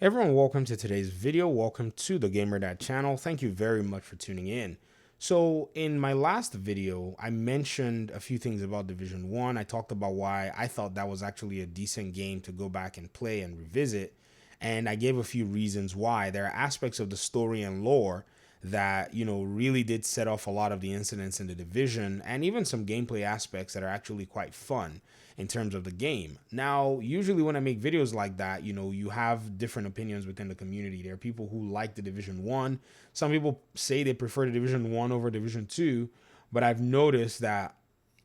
Everyone, welcome to today's video. Welcome to the Gamer Dad channel. Thank you very much for tuning in. So in my last video, I mentioned a few things about Division 1. I talked about why I thought that was actually a decent game to go back and play and revisit. And I gave a few reasons why. There are aspects of the story and lore that, really did set off a lot of the incidents in the division, and even some gameplay aspects that are actually quite fun in terms of the game. Now, usually when I make videos like that, you have different opinions within the community. There are people who like the Division 1. Some people say they prefer the Division 1 over Division 2, but I've noticed that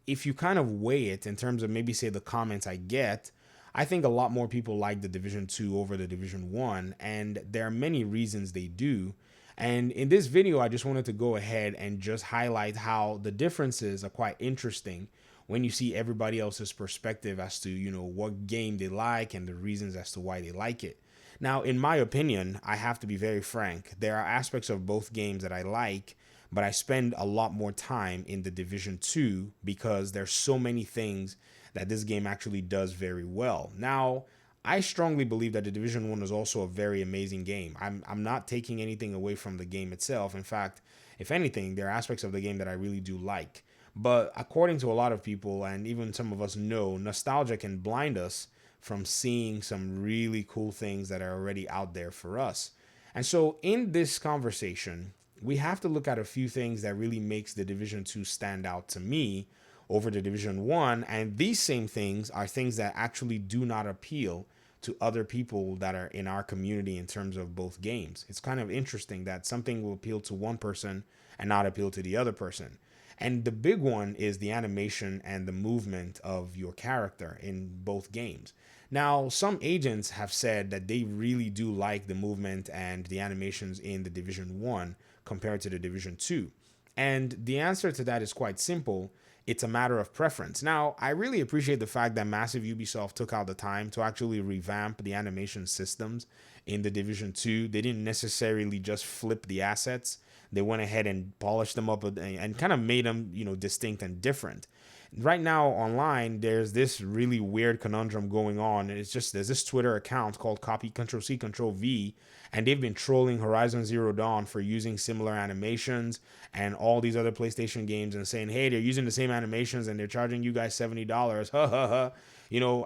if you kind of weigh it in terms of maybe say the comments I get, I think a lot more people like the Division 2 over the Division 1, and there are many reasons they do. And in this video, I just wanted to go ahead and just highlight how the differences are quite interesting when you see everybody else's perspective as to, what game they like and the reasons as to why they like it. Now, in my opinion, I have to be very frank. There are aspects of both games that I like, but I spend a lot more time in the Division 2 because there's so many things that this game actually does very well. Now, I strongly believe that the Division 1 is also a very amazing game. I'm not taking anything away from the game itself. In fact, if anything, there are aspects of the game that I really do like. But according to a lot of people, and even some of us know, nostalgia can blind us from seeing some really cool things that are already out there for us. And so in this conversation, we have to look at a few things that really makes the Division 2 stand out to me over the Division 1, and these same things are things that actually do not appeal to other people that are in our community in terms of both games. It's kind of interesting that something will appeal to one person and not appeal to the other person. And the big one is the animation and the movement of your character in both games. Now, some agents have said that they really do like the movement and the animations in the Division 1 compared to the Division 2. And the answer to that is quite simple. It's a matter of preference. Now, I really appreciate the fact that Massive Ubisoft took out the time to actually revamp the animation systems in the Division 2. They didn't necessarily just flip the assets. They went ahead and polished them up and kind of made them, distinct and different. Right now online, there's this really weird conundrum going on. It's just there's this Twitter account called Copy Control C Control V, and they've been trolling Horizon Zero Dawn for using similar animations and all these other PlayStation games and saying, hey, they're using the same animations and they're charging you guys $70. Ha ha ha.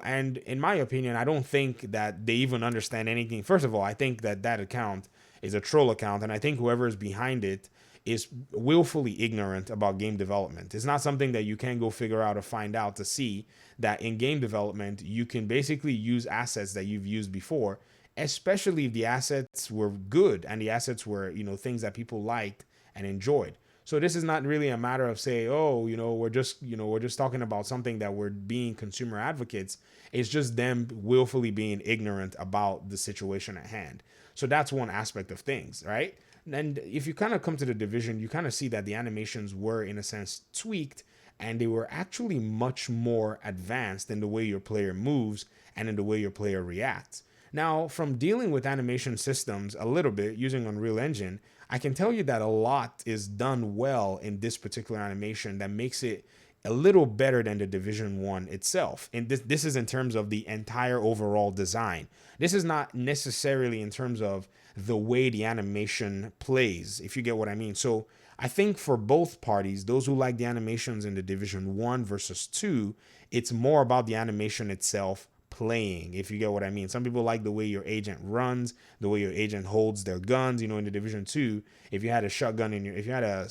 And in my opinion, I don't think that they even understand anything. First of all, I think that that account is a troll account, and I think whoever is behind it is willfully ignorant about game development. It's not something that you can go figure out or find out to see that in game development, you can basically use assets that you've used before, especially if the assets were good and the assets were, things that people liked and enjoyed. So this is not really a matter of say, oh, we're just talking about something that we're being consumer advocates. It's just them willfully being ignorant about the situation at hand. So that's one aspect of things, right? And if you kind of come to the division, you kind of see that the animations were, in a sense, tweaked, and they were actually much more advanced in the way your player moves and in the way your player reacts. Now, from dealing with animation systems a little bit using Unreal Engine, I can tell you that a lot is done well in this particular animation that makes it a little better than the Division 1 itself. And this is in terms of the entire overall design. This is not necessarily in terms of the way the animation plays, if you get what I mean. So I think for both parties, those who like the animations in the Division 1 versus 2, it's more about the animation itself playing, if you get what I mean. Some people like the way your agent runs, the way your agent holds their guns. In the Division 2, if you had a shotgun if you had a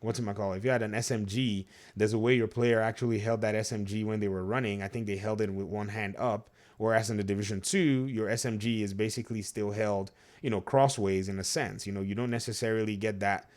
if you had an SMG, there's a way your player actually held that SMG when they were running. I think they held it with one hand up, whereas in the Division 2, your SMG is basically still held, crossways in a sense. You don't necessarily get that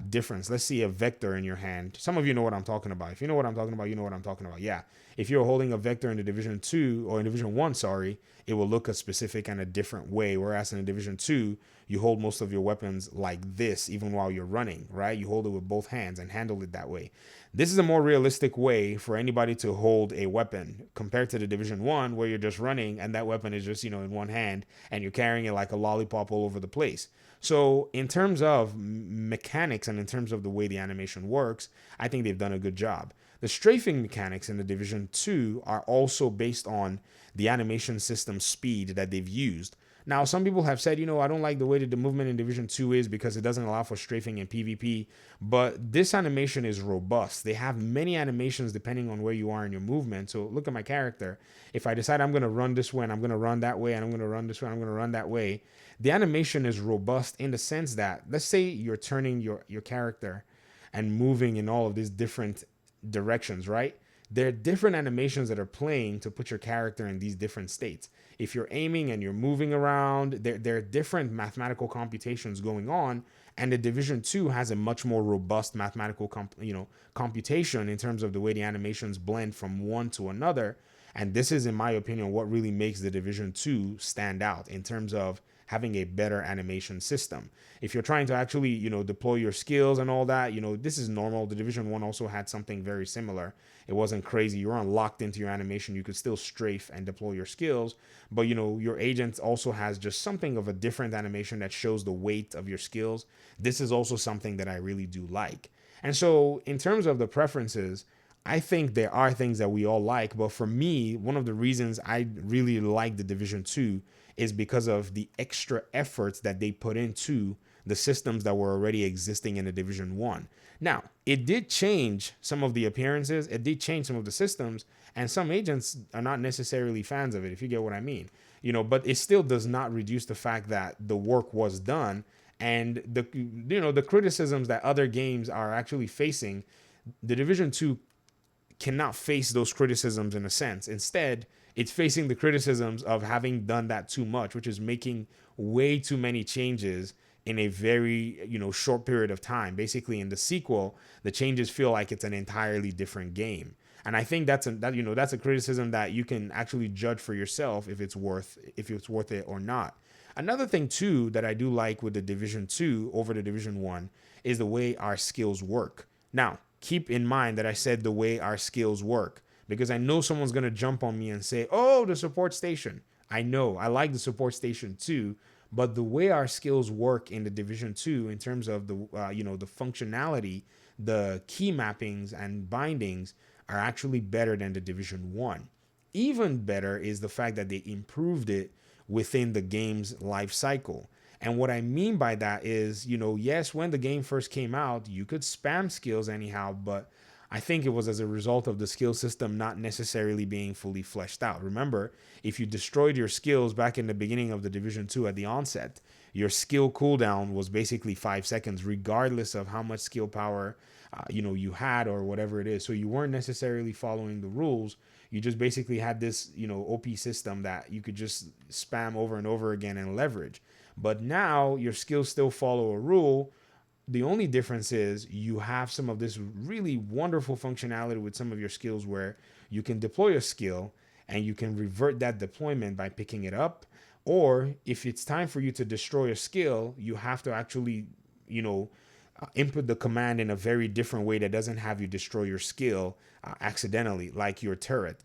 difference. Let's see a vector in your hand. Some of you know what I'm talking about. If you know what I'm talking about, you know what I'm talking about. Yeah. If you're holding a vector in the Division 2 or in Division 1, sorry, it will look a specific and a different way. Whereas in the Division 2, you hold most of your weapons like this, even while you're running, right? You hold it with both hands and handle it that way. This is a more realistic way for anybody to hold a weapon compared to the Division 1, where you're just running and that weapon is just, in one hand and you're carrying it like a lollipop all over the place. So in terms of mechanics and in terms of the way the animation works, I think they've done a good job. The strafing mechanics in the Division 2 are also based on the animation system speed that they've used. Now, some people have said, I don't like the way that the movement in Division 2 is because it doesn't allow for strafing in PvP, but this animation is robust. They have many animations depending on where you are in your movement. So look at my character. If I decide I'm going to run this way and I'm going to run that way and I'm going to run this way and I'm going to run that way, the animation is robust in the sense that, let's say you're turning your character and moving in all of these different directions, right? There are different animations that are playing to put your character in these different states. If you're aiming and you're moving around, there are different mathematical computations going on, and the Division 2 has a much more robust mathematical computation in terms of the way the animations blend from one to another. And this is, in my opinion, what really makes the Division 2 stand out in terms of having a better animation system. If you're trying to actually, deploy your skills and all that, this is normal. The Division 1 also had something very similar. It wasn't crazy. You weren't locked into your animation. You could still strafe and deploy your skills, but your agent also has just something of a different animation that shows the weight of your skills. This is also something that I really do like. And so in terms of the preferences, I think there are things that we all like, but for me, one of the reasons I really like the Division 2 is because of the extra efforts that they put into the systems that were already existing in the Division 1. Now, it did change some of the appearances, it did change some of the systems, and some agents are not necessarily fans of it, if you get what I mean. But it still does not reduce the fact that the work was done, and the criticisms that other games are actually facing, the Division 2 cannot face those criticisms in a sense. Instead, it's facing the criticisms of having done that too much, which is making way too many changes in a very, short period of time. Basically, in the sequel, the changes feel like it's an entirely different game. And I think that's a criticism that you can actually judge for yourself if it's worth it or not. Another thing too that I do like with the Division 2 over the Division 1 is the way our skills work. Now, keep in mind that I said the way our skills work, because I know someone's going to jump on me and say, oh, the support station. I know, I like the support station too, but the way our skills work in the Division 2 in terms of the functionality, the key mappings and bindings are actually better than the Division 1. Even better is the fact that they improved it within the game's life cycle. And what I mean by that is, yes, when the game first came out, you could spam skills anyhow, but I think it was as a result of the skill system not necessarily being fully fleshed out. Remember, if you destroyed your skills back in the beginning of the Division 2 at the onset, your skill cooldown was basically 5 seconds, regardless of how much skill power you had or whatever it is. So you weren't necessarily following the rules. You just basically had this, OP system that you could just spam over and over again and leverage. But now your skills still follow a rule. The only difference is you have some of this really wonderful functionality with some of your skills where you can deploy a skill and you can revert that deployment by picking it up. Or if it's time for you to destroy a skill, you have to actually, input the command in a very different way that doesn't have you destroy your skill accidentally, like your turret.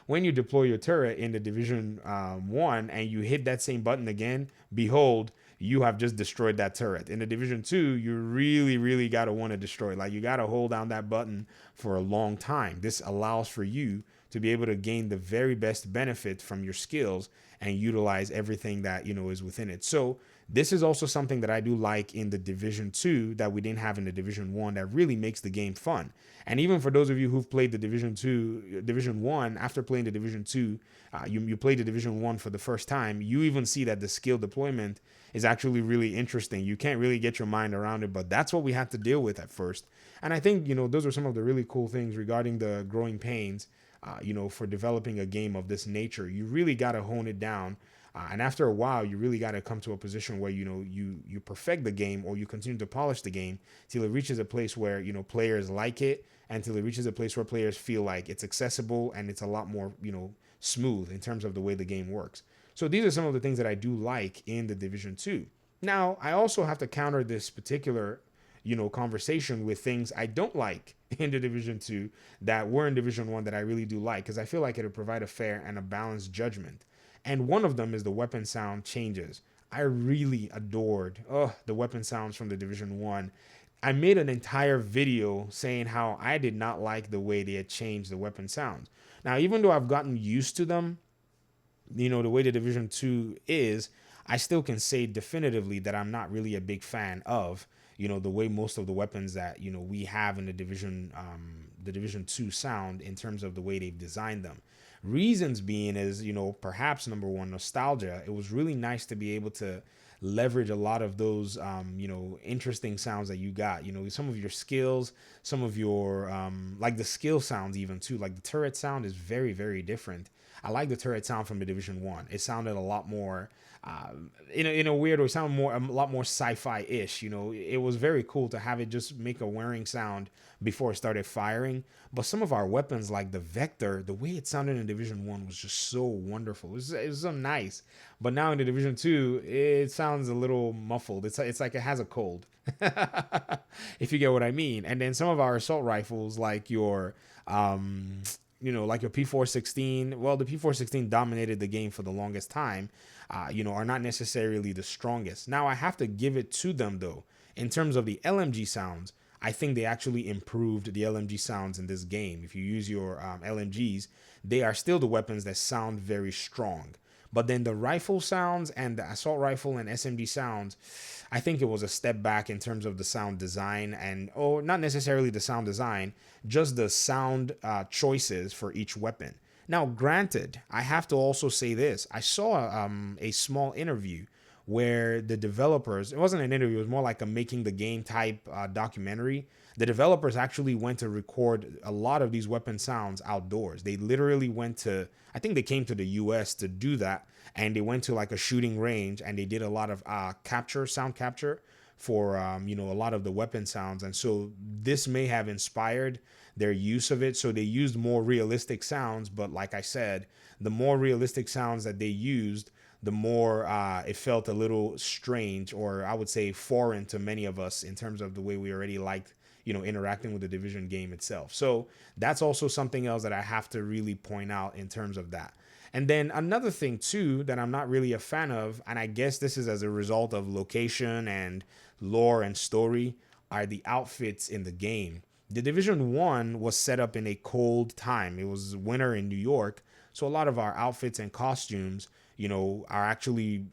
When you deploy your turret in the Division 1 and you hit that same button again, behold, you have just destroyed that turret. In the Division 2, you really, really got to want to destroy it. Like, you got to hold down that button for a long time. This allows for you to be able to gain the very best benefit from your skills and utilize everything that, is within it. So this is also something that I do like in the Division 2 that we didn't have in the Division 1 that really makes the game fun. And even for those of you who've played the Division 1, after playing the Division 2, you played the Division 1 for the first time, you even see that the skill deployment is actually really interesting. You can't really get your mind around it, but that's what we had to deal with at first. And I think, those are some of the really cool things regarding the growing pains, for developing a game of this nature. You really got to hone it down. And after a while, you really got to come to a position where, you perfect the game, or you continue to polish the game till it reaches a place where, players like it, and till it reaches a place where players feel like it's accessible and it's a lot more, smooth in terms of the way the game works. So these are some of the things that I do like in the Division 2. Now, I also have to counter this particular, conversation with things I don't like in the Division 2 that were in Division 1 that I really do like, because I feel like it'll provide a fair and a balanced judgment. And one of them is the weapon sound changes. I really adored the weapon sounds from the Division 1. I made an entire video saying how I did not like the way they had changed the weapon sounds. Now, even though I've gotten used to them, the way the Division 2 is, I still can say definitively that I'm not really a big fan of, the way most of the weapons that, we have in the Division 2 sound in terms of the way they've designed them. Reasons being is, perhaps number one, nostalgia. It was really nice to be able to leverage a lot of those, interesting sounds that you got, some of your skills, some of your, like the skill sounds even too, like the turret sound is very, very different. I like the turret sound from the Division 1. It sounded a lot more, in a weird way, it sounded a lot more sci-fi-ish. It was very cool to have it just make a whirring sound before it started firing. But some of our weapons, like the Vector, the way it sounded in Division 1 was just so wonderful. It was so nice. But now in the Division 2, it sounds a little muffled. It's like it has a cold, if you get what I mean. And then some of our assault rifles, like your like your P416. Well, the P416 dominated the game for the longest time, are not necessarily the strongest. Now, I have to give it to them, though. In terms of the LMG sounds, I think they actually improved the LMG sounds in this game. If you use your LMGs, they are still the weapons that sound very strong. But then the rifle sounds and the assault rifle and SMG sounds, I think it was a step back in terms of the sound design not necessarily the sound design, just the sound choices for each weapon. Now, granted, I have to also say this. I saw a small interview where the developers, it wasn't an interview, it was more like a making the game type documentary. The developers actually went to record a lot of these weapon sounds outdoors. They literally I think they came to the US to do that, and they went to like a shooting range and they did a lot of sound capture for, a lot of the weapon sounds. And so this may have inspired their use of it. So they used more realistic sounds, but like I said, the more realistic sounds that they used, the more it felt a little strange, or I would say foreign to many of us in terms of the way we already liked, interacting with the Division game itself. So that's also something else that I have to really point out in terms of that. And then another thing too that I'm not really a fan of, and I guess this is as a result of location and lore and story, are the outfits in the game. The Division 1 was set up in a cold time. It was winter in New York. So a lot of our outfits and costumes, are actually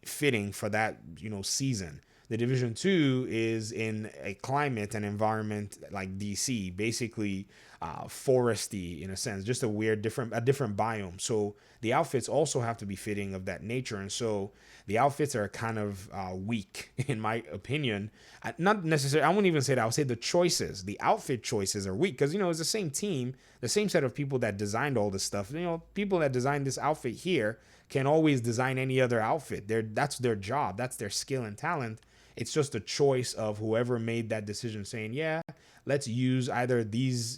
fitting for that, season. The Division 2 is in a climate and environment like DC, basically foresty in a sense, just a different biome. So the outfits also have to be fitting of that nature. And so the outfits are kind of weak, in my opinion. Not necessarily, I wouldn't even say that. I would say the outfit choices are weak because, it's the same team, the same set of people that designed all this stuff. People that designed this outfit here can always design any other outfit. That's their job. That's their skill and talent. It's just a choice of whoever made that decision saying, yeah, let's use either these,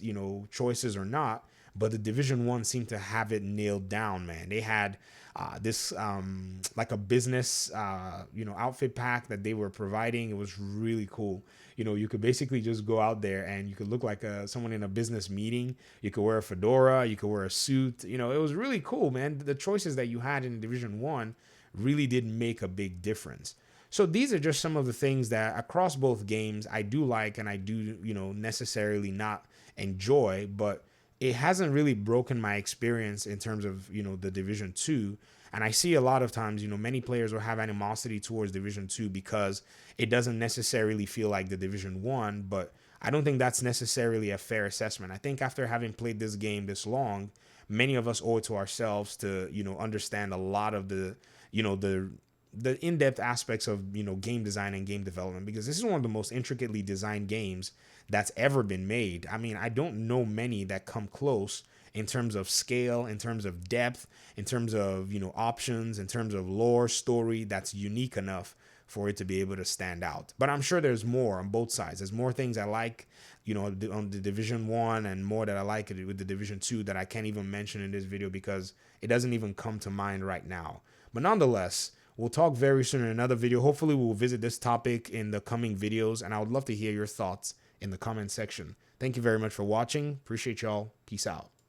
choices or not. But the Division 1 seemed to have it nailed down, man. They had this like a business, outfit pack that they were providing. It was really cool. You could basically just go out there and you could look like someone in a business meeting. You could wear a fedora, you could wear a suit. It was really cool, man. The choices that you had in Division 1 really did make a big difference. So these are just some of the things that across both games I do like and I do, necessarily not enjoy, but it hasn't really broken my experience in terms of, the Division 2. And I see a lot of times, many players will have animosity towards Division 2 because it doesn't necessarily feel like the Division 1, but I don't think that's necessarily a fair assessment. I think after having played this game this long, many of us owe it to ourselves to, understand a lot of the in-depth aspects of, game design and game development, because this is one of the most intricately designed games that's ever been made. I mean, I don't know many that come close in terms of scale, in terms of depth, in terms of, options, in terms of lore, story, that's unique enough for it to be able to stand out. But I'm sure there's more on both sides. There's more things I like, on the Division 1 and more that I like with the Division 2 that I can't even mention in this video because it doesn't even come to mind right now. But nonetheless, we'll talk very soon in another video. Hopefully we'll visit this topic in the coming videos, and I would love to hear your thoughts in the comment section. Thank you very much for watching. Appreciate y'all. Peace out.